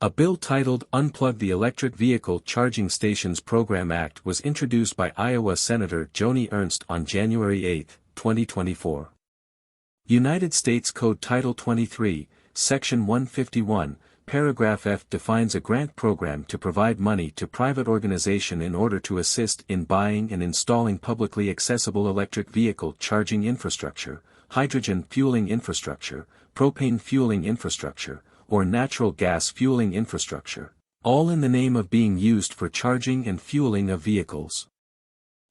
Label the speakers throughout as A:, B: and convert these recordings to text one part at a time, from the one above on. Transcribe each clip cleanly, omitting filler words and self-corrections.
A: A bill titled Unplug the Electric Vehicle Charging Stations Program Act was introduced by Iowa Senator Joni Ernst on January 8, 2024. United States Code Title 23, Section 151, Paragraph F defines a grant program to provide money to private organization in order to assist in buying and installing publicly accessible electric vehicle charging infrastructure, hydrogen fueling infrastructure, propane fueling infrastructure, or natural gas fueling infrastructure, all in the name of being used for charging and fueling of vehicles.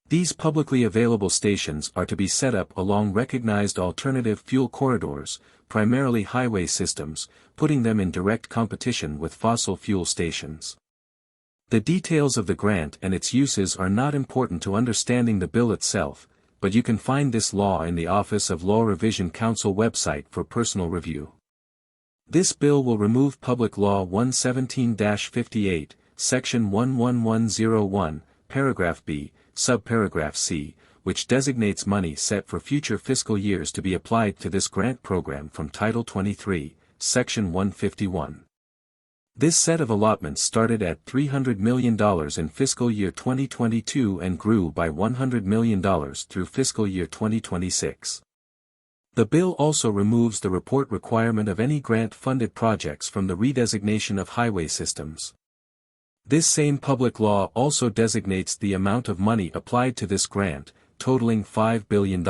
A: These publicly available stations are to be set up along recognized alternative fuel corridors, primarily highway systems, putting them in direct competition with fossil fuel stations. The details of the grant and its uses are not important to understanding the bill itself, but you can find this law in the Office of Law Revision Council website for personal review. This bill will remove Public Law 117-58, Section 11101, Paragraph B, Subparagraph C, which designates money set for future fiscal years to be applied to this grant program from Title 23, Section 151. This set of allotments started at $300 million in fiscal year 2022 and grew by $100 million through fiscal year 2026. The bill also removes the report requirement of any grant-funded projects from the redesignation of highway systems. This same public law also designates the amount of money applied to this grant, totaling $5 billion.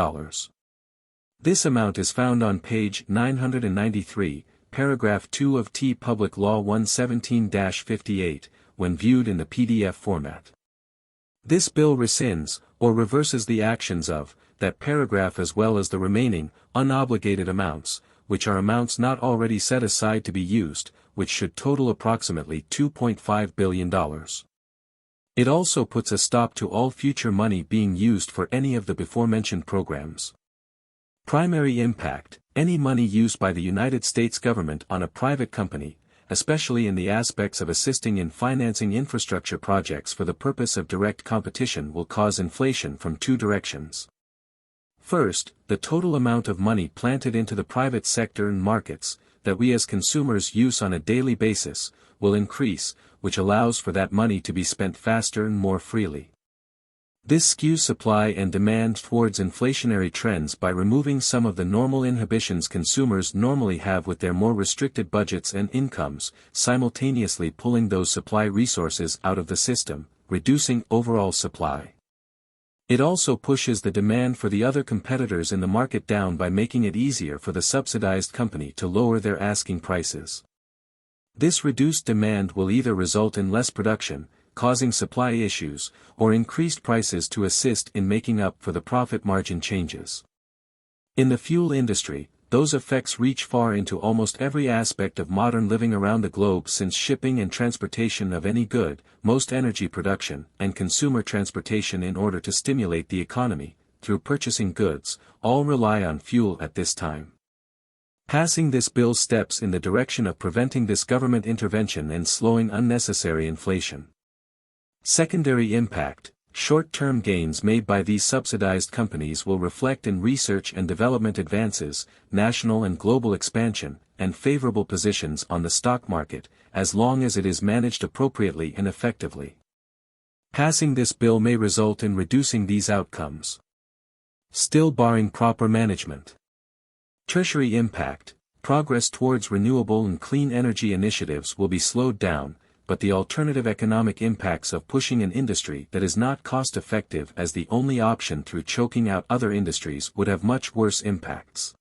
A: This amount is found on page 993, paragraph 2 of T Public Law 117-58, when viewed in the PDF format. This bill rescinds, or reverses the actions of, that paragraph as well as the remaining, unobligated amounts, which are amounts not already set aside to be used, which should total approximately $2.5 billion. It also puts a stop to all future money being used for any of the before-mentioned programs. Primary impact: any money used by the United States government on a private company, especially in the aspects of assisting in financing infrastructure projects for the purpose of direct competition, will cause inflation from two directions. First, the total amount of money planted into the private sector and markets, that we as consumers use on a daily basis, will increase, which allows for that money to be spent faster and more freely. This skews supply and demand towards inflationary trends by removing some of the normal inhibitions consumers normally have with their more restricted budgets and incomes, simultaneously pulling those supply resources out of the system, reducing overall supply. It also pushes the demand for the other competitors in the market down by making it easier for the subsidized company to lower their asking prices. This reduced demand will either result in less production, causing supply issues, or increased prices to assist in making up for the profit margin changes. In the fuel industry, those effects reach far into almost every aspect of modern living around the globe, since shipping and transportation of any good, most energy production, and consumer transportation in order to stimulate the economy, through purchasing goods, all rely on fuel at this time. Passing this bill steps in the direction of preventing this government intervention and slowing unnecessary inflation. Secondary impact: short-term gains made by these subsidized companies will reflect in research and development advances, national and global expansion, and favorable positions on the stock market, as long as it is managed appropriately and effectively. Passing this bill may result in reducing these outcomes, still barring proper management. Tertiary impact: progress towards renewable and clean energy initiatives will be slowed down, but the alternative economic impacts of pushing an industry that is not cost-effective as the only option through choking out other industries would have much worse impacts.